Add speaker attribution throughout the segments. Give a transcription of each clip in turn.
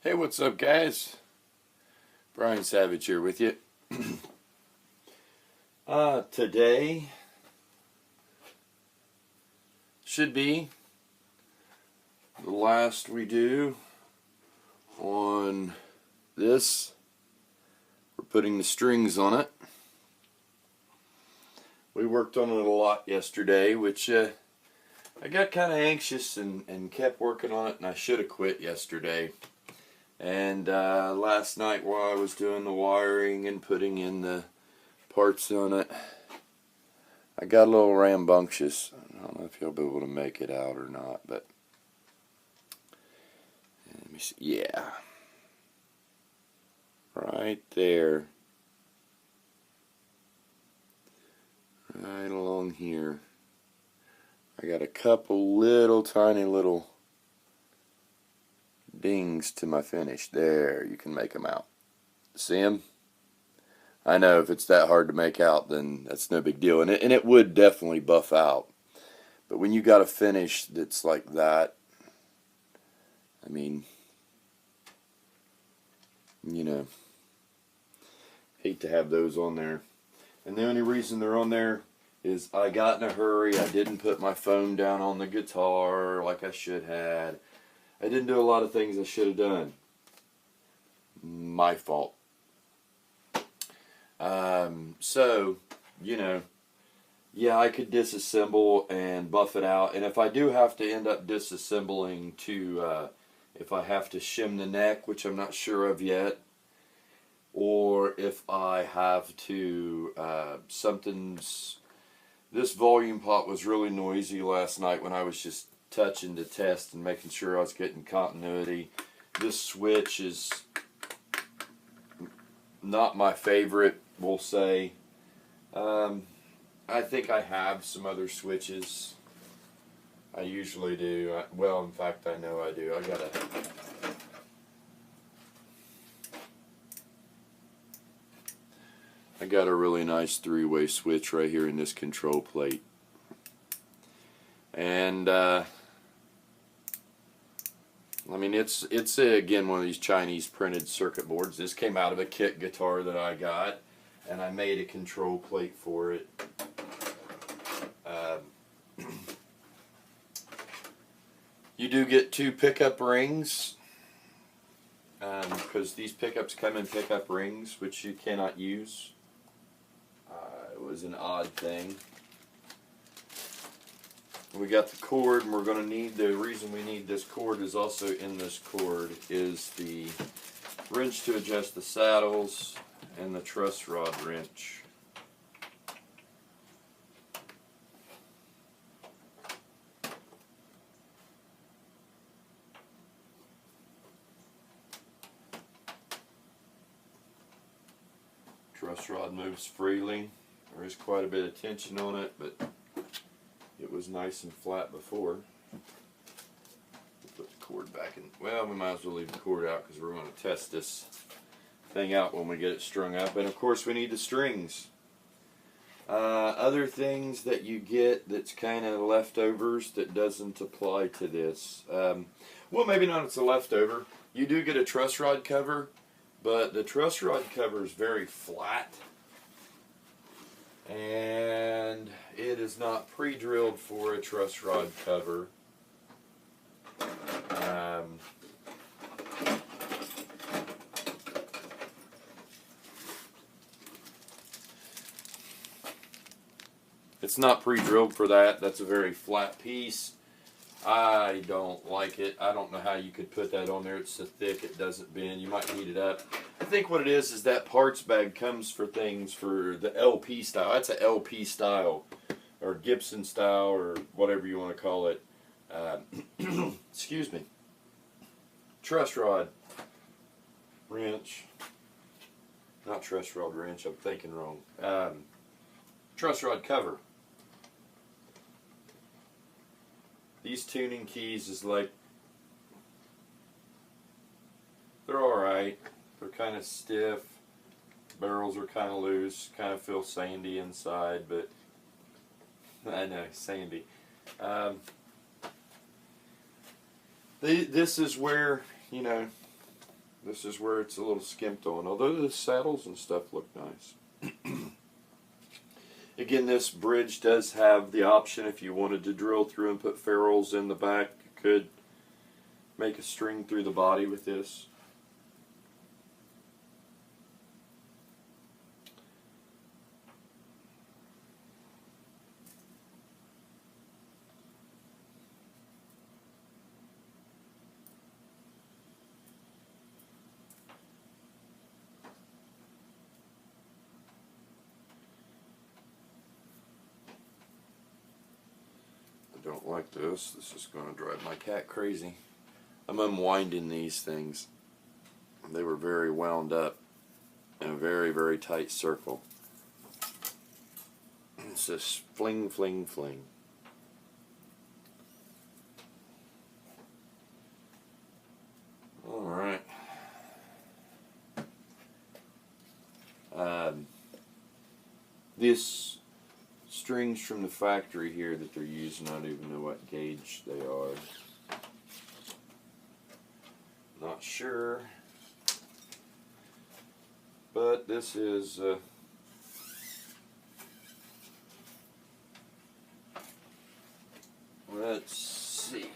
Speaker 1: Hey, what's up, guys? Brian Savage here with you. Today should be the last we do on this. We're putting the strings on it. We worked on it a lot yesterday, which I got kind of anxious and kept working on it, and I should have quit yesterday. And last night while I was doing the wiring and putting in the parts on it, I got a little rambunctious. I don't know if you'll be able to make it out or not, but let me see. Yeah. Right there. Right along here. I got a couple little tiny little dings to my finish. There, you can make them out. See them? I know if it's that hard to make out, then that's no big deal. And it would definitely buff out. But when you got a finish that's like that, I mean, you know, hate to have those on there. And the only reason they're on there is I got in a hurry. I didn't put my phone down on the guitar like I should have. I didn't do a lot of things I should have done. My fault. So, you know, yeah, I could disassemble and buff it out. And if I do have to end up disassembling to, if I have to shim the neck, which I'm not sure of yet, or if I have to, this volume pot was really noisy last night when I was just touching to test and making sure I was getting continuity. This switch is not my favorite, we'll say. I think I have some other switches. I usually do. Well, in fact, I know I do. I got a really nice three-way switch right here in this control plate. And I mean, it's again one of these Chinese printed circuit boards. This came out of a kit guitar that I got, and I made a control plate for it. You do get 2 pickup rings, because these pickups come in pickup rings, which you cannot use. It was an odd thing. We got the cord, and we're going to need, the reason we need this cord is also in this cord, is the wrench to adjust the saddles and the truss rod wrench. Truss rod moves freely. There is quite a bit of tension on it, but it was nice and flat before. We'll put the cord back in. Well, we might as well leave the cord out because we're going to test this thing out when we get it strung up. And of course we need the strings. Other things that you get that's kind of leftovers that doesn't apply to this. Well, maybe not it's a leftover. You do get a truss rod cover, but the truss rod cover is very flat. And it is not pre-drilled for a truss rod cover. It's not pre-drilled for that. That's a very flat piece. I don't like it. I don't know how you could put that on there. It's so thick it doesn't bend. You might heat it up. I think what it is that parts bag comes for things for the LP style. That's a LP style or Gibson style or whatever you want to call it. Excuse me. Truss rod wrench. Not truss rod wrench. I'm thinking wrong. Truss rod cover. These tuning keys is like, they're alright. They're kind of stiff. Barrels are kind of loose. Kind of feel sandy inside, but I know, sandy. This is where, you know, This is where it's a little skimped on, although the saddles and stuff look nice. Again, this bridge does have the option, if you wanted to drill through and put ferrules in the back, you could make a string through the body with this. Don't like this. This is going to drive my cat crazy. I'm unwinding these things. They were very wound up in a very, very tight circle. It's just fling, fling, fling. All right. This strings from the factory here that they're using, I don't even know what gauge they are. Not sure. But this is let's see.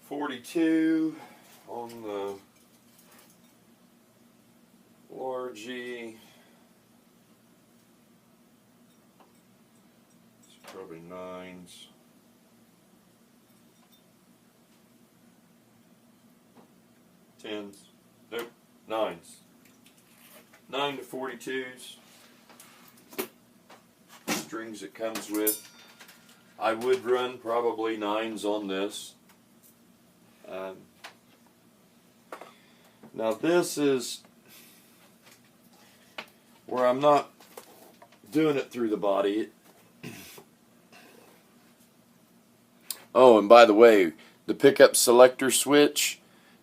Speaker 1: .42 on the Largy. It's probably 9s. Tens. Nope. 9s. 9 to 42s. Strings it comes with. I would run probably 9s on this. Now this is where I'm not doing it through the body. Oh, and by the way, the pickup selector switch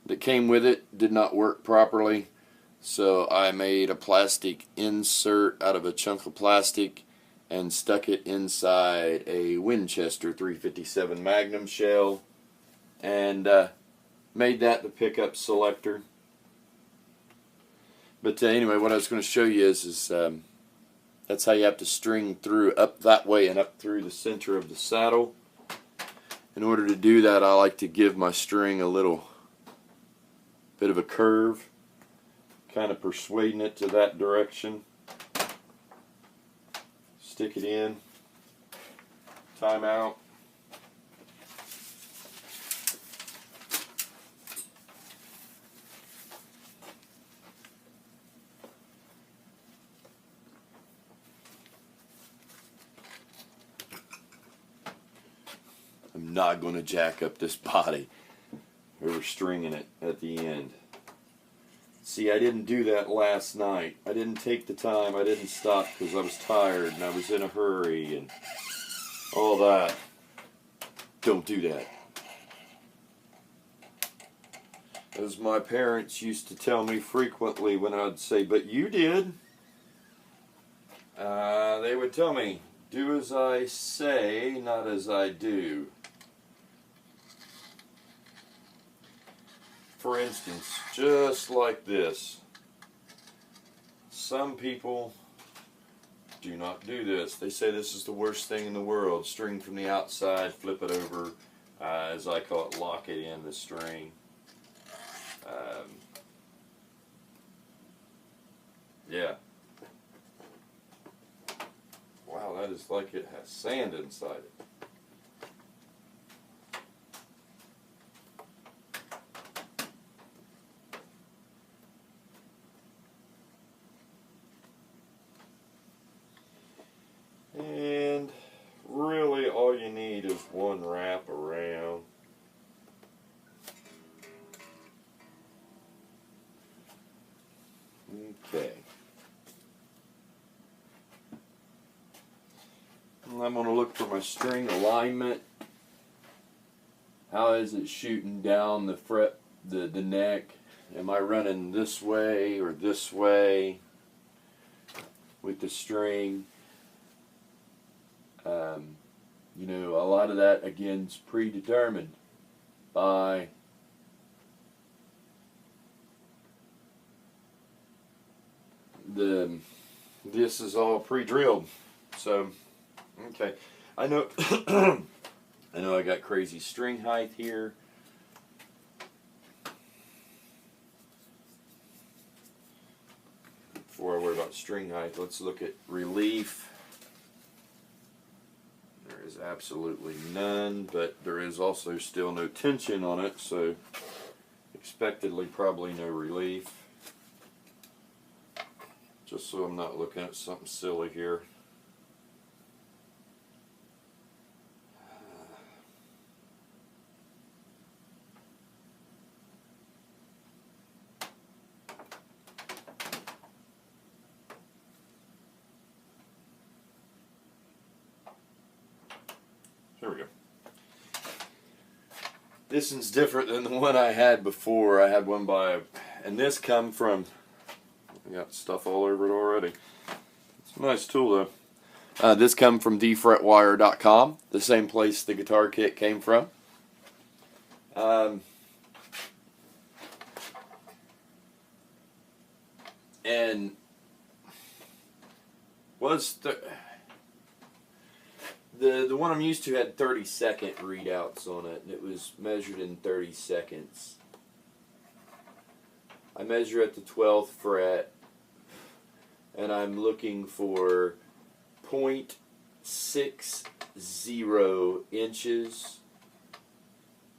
Speaker 1: that came with it did not work properly, so I made a plastic insert out of a chunk of plastic and stuck it inside a Winchester 357 Magnum shell and made that the pickup selector. But anyway, what I was going to show you is that's how you have to string through up that way and up through the center of the saddle. In order to do that, I like to give my string a little bit of a curve, kind of persuading it to that direction. Stick it in, time out. I'm not going to jack up this body. We're stringing it at the end. See, I didn't do that last night. I didn't take the time. I didn't stop because I was tired and I was in a hurry and all that. Don't do that. As my parents used to tell me frequently when I'd say, but you did. They would tell me, do as I say, not as I do. For instance, just like this. Some people do not do this. They say this is the worst thing in the world. String from the outside, flip it over, as I call it, lock it in the string. Yeah. Wow, that is like it has sand inside it. And really all you need is one wrap around. Okay. I'm going to look for my string alignment. How is it shooting down the fret, the neck? am I running this way or this way with the string? You know, a lot of that again is predetermined by this is all pre-drilled. So okay, I know I know I got crazy string height here. Before I worry about string height, let's look at relief. There is absolutely none, but there is also still no tension on it, so expectedly probably no relief. Just so I'm not looking at something silly here. There we go. This one's different than the one I had before. I had one by, and this come from, I got stuff all over it already. It's a nice tool though. This come from dfretwire.com, the same place the guitar kit came from. And was the one I'm used to had 30-second readouts on it, and it was measured in 30 seconds. I measure at the 12th fret, and I'm looking for 0.60 inches.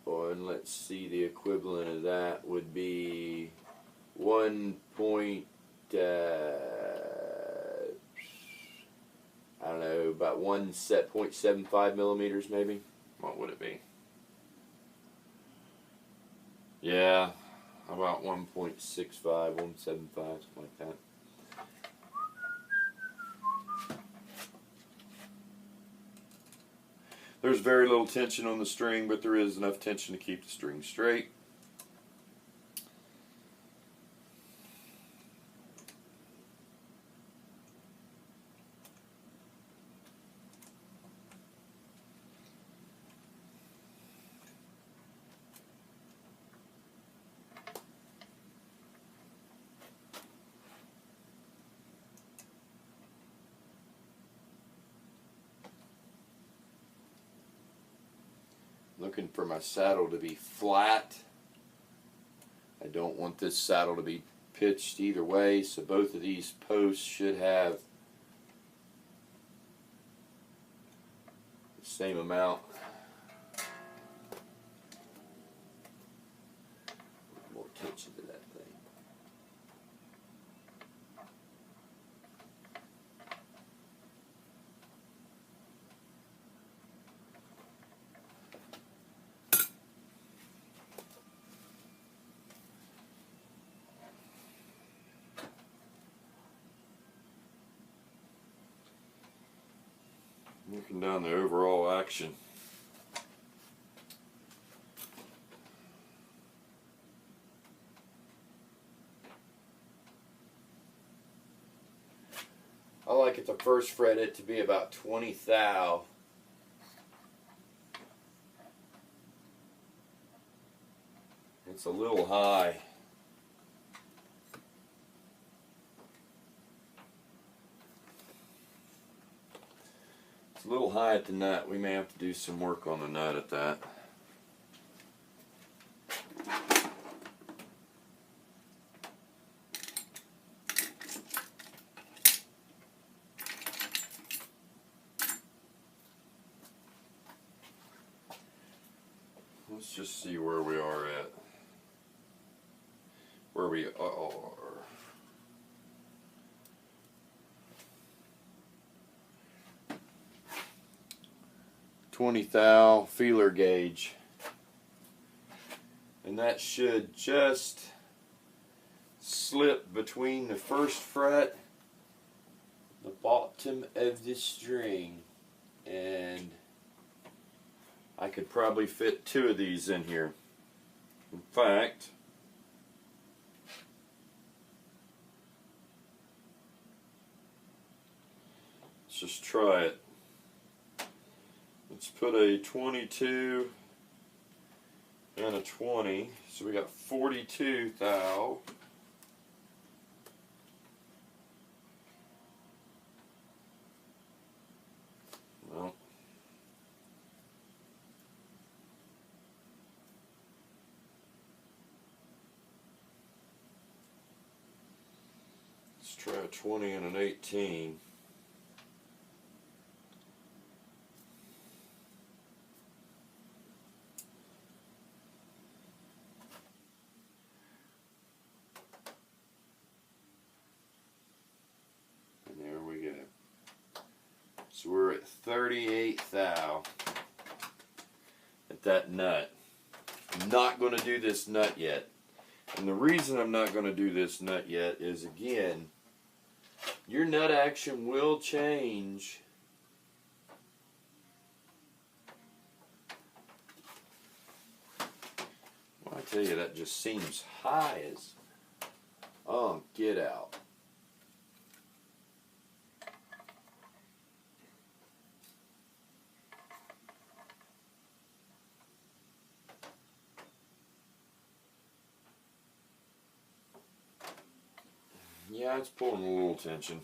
Speaker 1: Oh, and let's see, the equivalent of that would be I don't know, about 0.75 millimeters maybe. What would it be? Yeah, about 1.65, 1.75, something like that. There's very little tension on the string, but there is enough tension to keep the string straight. Looking for my saddle to be flat. I don't want this saddle to be pitched either way, so both of these posts should have the same amount. More tension to that thing. Looking down the overall action. I like at the first fret it to be about 20 thou. It's a little high. A little high at the nut. We may have to do some work on the nut at that. Let's just see where we are at. Where we are. 20 thou feeler gauge, and that should just slip between the first fret, the bottom of the string, and I could probably fit 2 of these in here. In fact, Let's just try it. Let's put a 22 and a 20. So we got 42 thou. Well, let's try a 20 and an 18. So we're at 38 thou at that nut. I'm not going to do this nut yet. And the reason I'm not going to do this nut yet is, again, your nut action will change. Well, I tell you, that just seems high as, oh, get out. Yeah, it's pulling a little tension.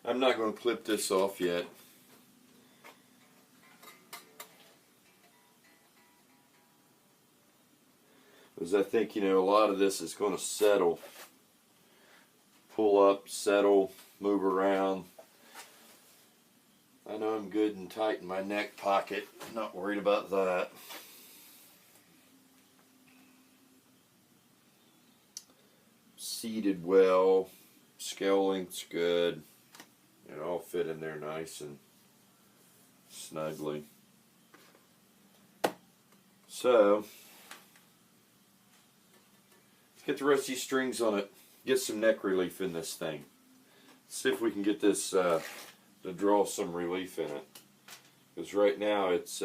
Speaker 1: I'm not going to clip this off yet. Because I think, a lot of this is going to settle. Pull up, settle, move around. I know I'm good and tight in my neck pocket. Not worried about that. Seated well, scale length's good. It all fit in there nice and snugly. So, let's get the rest of these strings on it. Get some neck relief in this thing. See if we can get this to draw some relief in it. Because right now it's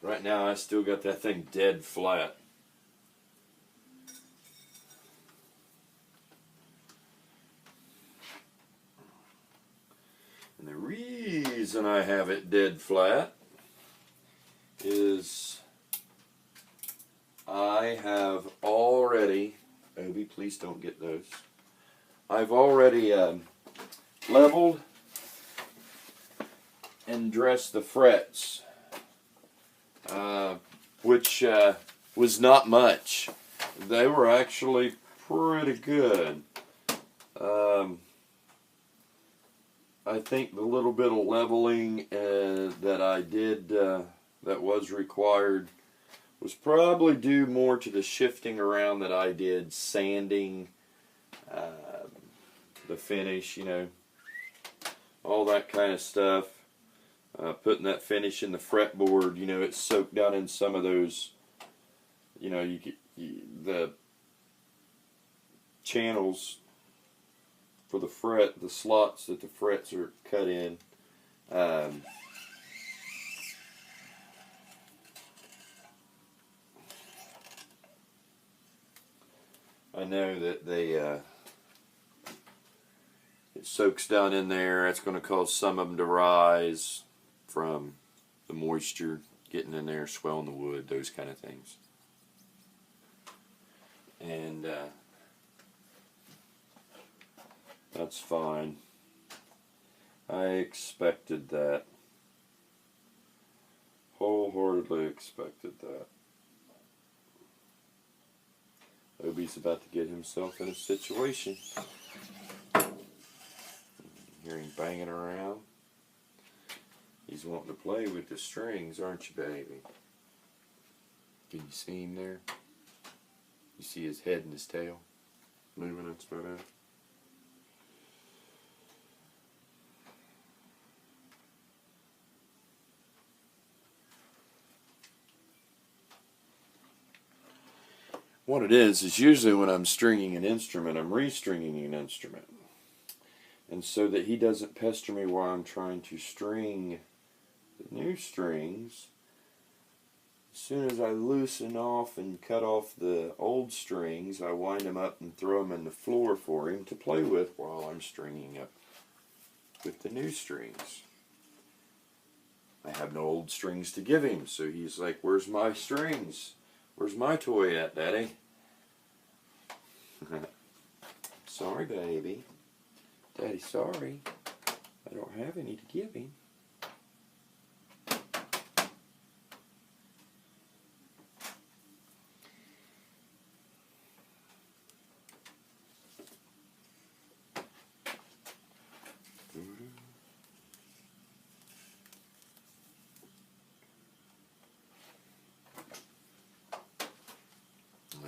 Speaker 1: right now I still got that thing dead flat. And the reason I have it dead flat is I have already, Obi, please don't get those. I've already leveled and dressed the frets, which was not much. They were actually pretty good. I think the little bit of leveling that I did that was required was probably due more to the shifting around that I did, sanding the finish, all that kind of stuff. Putting that finish in the fretboard, it's soaked down in some of those, the channels for the fret, the slots that the frets are cut in. I know that it soaks down in there. That's going to cause some of them to rise from the moisture getting in there, swelling the wood, those kind of things. And that's fine. I expected that. Wholeheartedly expected that. Obi's about to get himself in a situation. Hear him banging around. He's wanting to play with the strings, aren't you, baby? Can you see him there? You see his head and his tail moving and spinning. What it is usually when I'm stringing an instrument, I'm restringing an instrument. And so that he doesn't pester me while I'm trying to string the new strings, as soon as I loosen off and cut off the old strings, I wind them up and throw them in the floor for him to play with while I'm stringing up with the new strings. I have no old strings to give him, so he's like, "Where's my strings? Where's my toy at, Daddy?" Sorry, baby. Daddy, sorry. I don't have any to give him.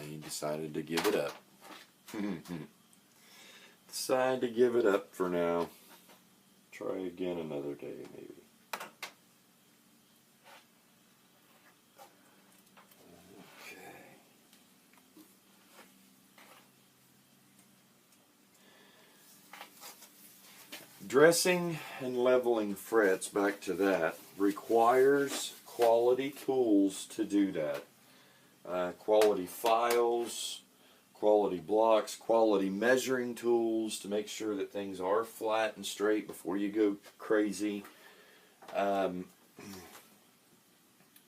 Speaker 1: He decided to give it up. Decided to give it up for now. Try again another day, maybe. Okay. Dressing and leveling frets, back to that, requires quality tools to do that. Quality files, quality blocks, quality measuring tools to make sure that things are flat and straight before you go crazy.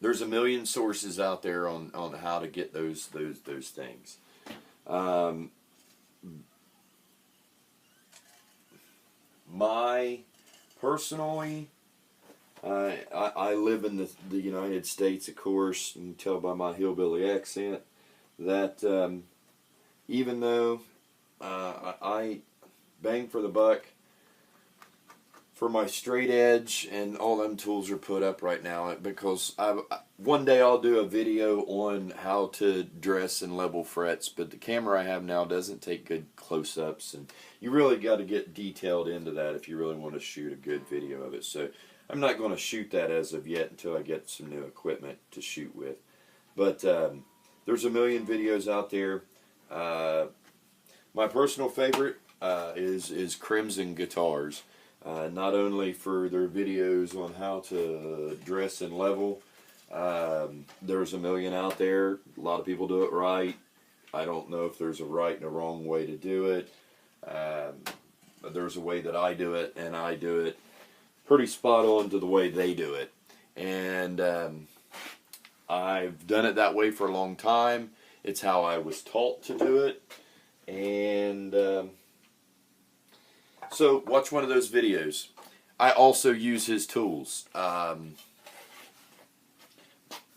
Speaker 1: There's a million sources out there on how to get those things. Personally, I live in the United States, of course. You can tell by my hillbilly accent that even though I bang for the buck for my straight edge, and all them tools are put up right now because one day I'll do a video on how to dress and level frets, but the camera I have now doesn't take good close-ups, and you really got to get detailed into that if you really want to shoot a good video of it. So I'm not going to shoot that as of yet until I get some new equipment to shoot with. But there's a million videos out there. My personal favorite is Crimson Guitars. Not only for their videos on how to dress and level. There's a million out there. A lot of people do it right. I don't know if there's a right and a wrong way to do it. But there's a way that I do it, and I do it pretty spot on to the way they do it. And I've done it that way for a long time. It's how I was taught to do it. And so watch one of those videos. I also use his tools.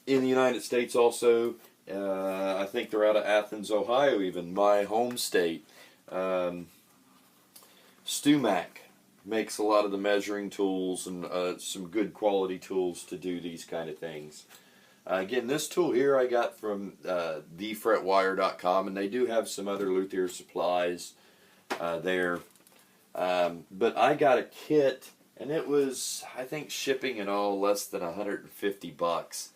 Speaker 1: In the United States also, I think they're out of Athens, Ohio even, my home state. StewMac makes a lot of the measuring tools and some good quality tools to do these kind of things. Again, this tool here I got from thefretwire.com, and they do have some other luthier supplies there. But I got a kit, and it was, I think, shipping and all less than $150.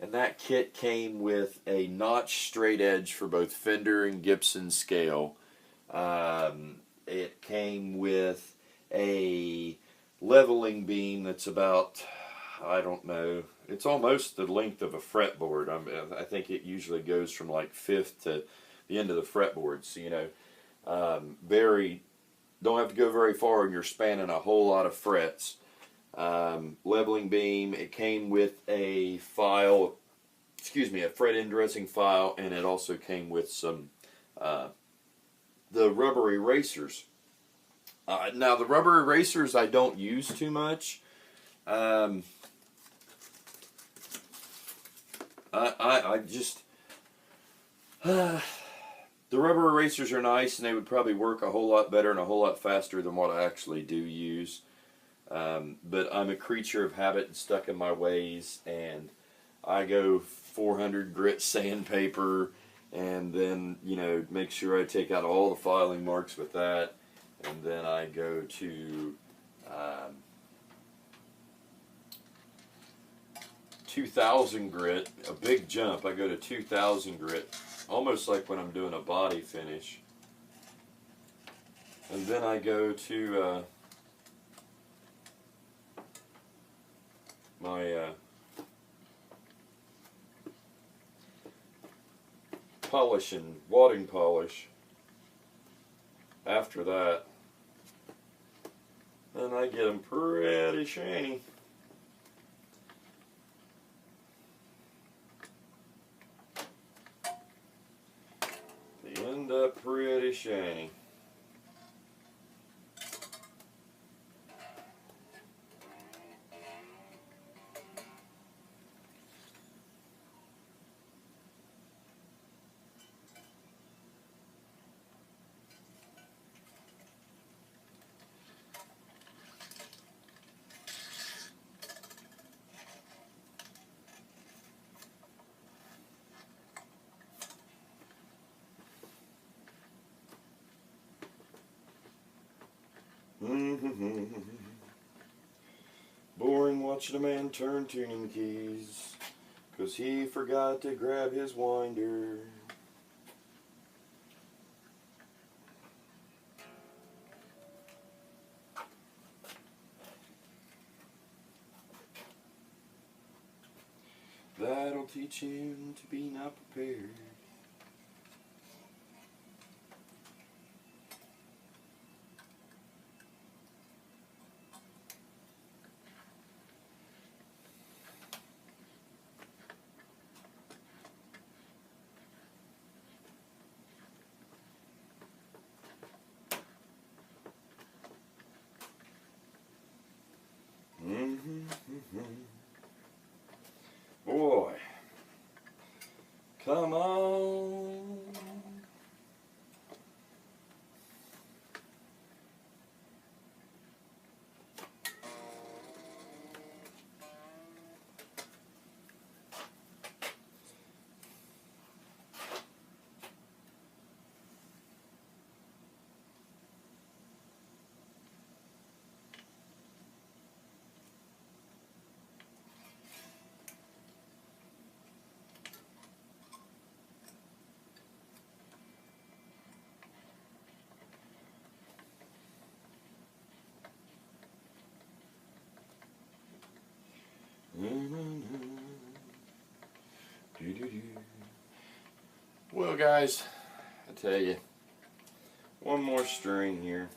Speaker 1: And that kit came with a notch straight edge for both Fender and Gibson scale. It came with a leveling beam that's about, I don't know, it's almost the length of a fretboard. I think it usually goes from like 5th to the end of the fretboard. So, you know, don't have to go very far, and you're spanning a whole lot of frets. Leveling beam. It came with a file, a fret indressing file, and it also came with some the rubber erasers. Now the rubber erasers I don't use too much. I just the rubber erasers are nice, and they would probably work a whole lot better and a whole lot faster than what I actually do use. But I'm a creature of habit and stuck in my ways, and I go 400 grit sandpaper, and then, you know, make sure I take out all the filing marks with that, and then I go to 2000 grit, a big jump. I go to 2000 grit, almost like when I'm doing a body finish. And then I go to my polish and wadding polish after that. And I get them pretty shiny. They end up pretty shiny. Boring watching a man turn tuning keys 'cause he forgot to grab his winder. That'll teach him to be not prepared. Boy, come on. Well, guys, I tell you, one more string here,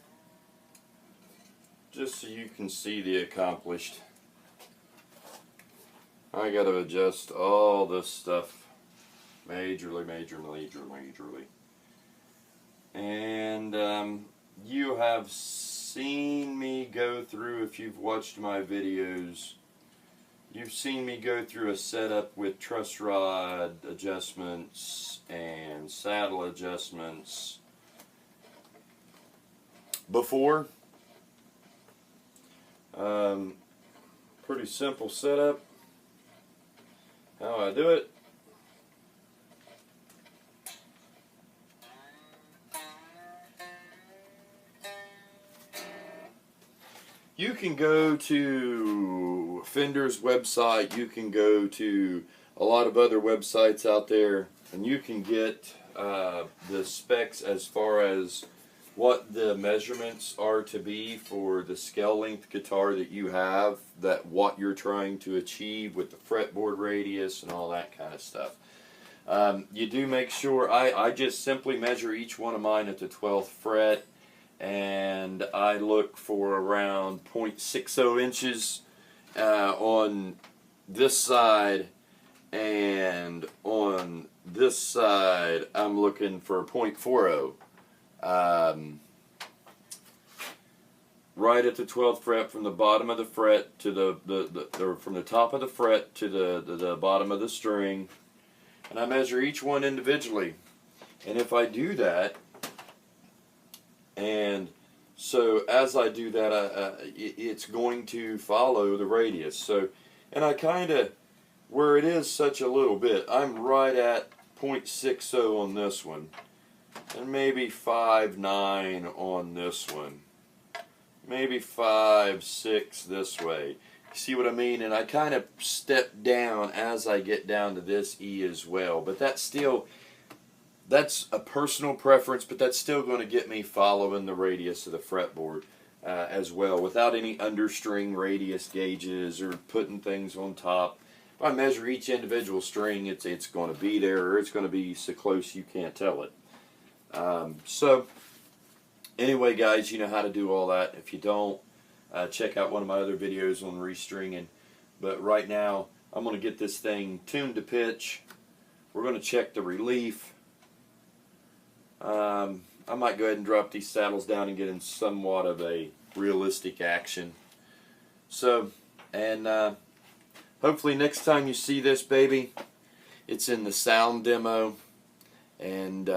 Speaker 1: just so you can see the accomplished. I got to adjust all this stuff majorly. And you have seen me go through, if you've watched my videos, you've seen me go through a setup with truss rod adjustments and saddle adjustments before. Pretty simple setup. How I do it. You can go to Fender's website, you can go to a lot of other websites out there, and you can get the specs as far as what the measurements are to be for the scale length guitar that you have, that what you're trying to achieve with the fretboard radius and all that kind of stuff. You do make sure, I just simply measure each one of mine at the 12th fret, and I look for around 0.60 inches on this side, and on this side I'm looking for 0.40. Right at the 12th fret, from the bottom of the fret to or from the top of the fret to the bottom of the string, and I measure each one individually. And if I do that, and so as I do that, it's going to follow the radius. So, and I kind of, where it is such a little bit, I'm right at 0.60 on this one, and maybe 5.9 on this one, maybe 5.6 this way. You see what I mean? And I kind of step down as I get down to this E as well. But that's still, that's a personal preference, but that's still going to get me following the radius of the fretboard as well, without any understring radius gauges or putting things on top. If I measure each individual string, it's going to be there, or it's going to be so close you can't tell it. So anyway, guys, you know how to do all that. If you don't, check out one of my other videos on restringing. But right now, I'm going to get this thing tuned to pitch. We're going to check the relief. I might go ahead and drop these saddles down and get in somewhat of a realistic action. So, and hopefully next time you see this baby, it's in the sound demo. And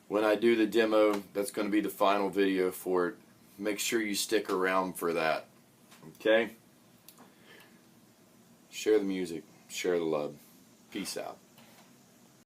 Speaker 1: when I do the demo, that's going to be the final video for it. Make sure you stick around for that. Okay? Share the music. Share the love. Peace out.